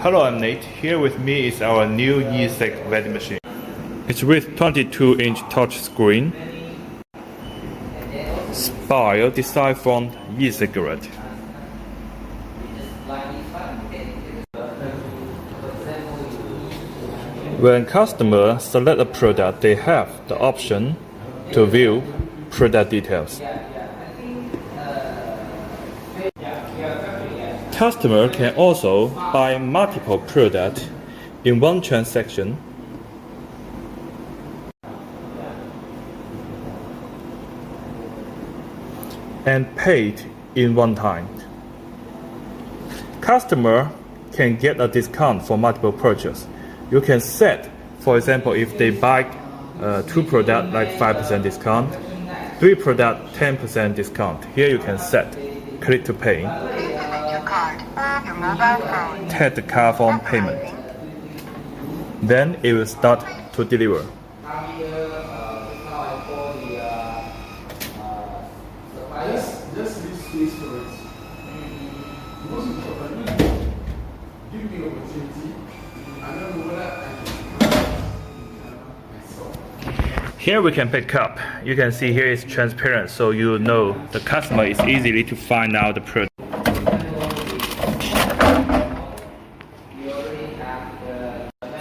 Hello, I'm Nate. Here with me is our new e-cig vending machine. It's with 22-inch touchscreen, style designed from e-cigarette. When customers select a product, they have the option to view product details. Customer can also buy multiple products in one transaction and paid in one time. Customer can get a discount for multiple purchases. You can set, for example, if they buy 2 products like 5% discount, 3 products 10% discount. Here you can set, click to pay. Tap the card for payment. Then it will start to deliver. Here we can pick up. You can see here is transparent, so you know the customer is easily to find out the product.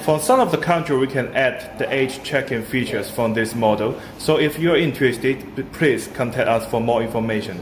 For some of the country, we can add the age check-in features from this model. So if you're interested, please contact us for more information.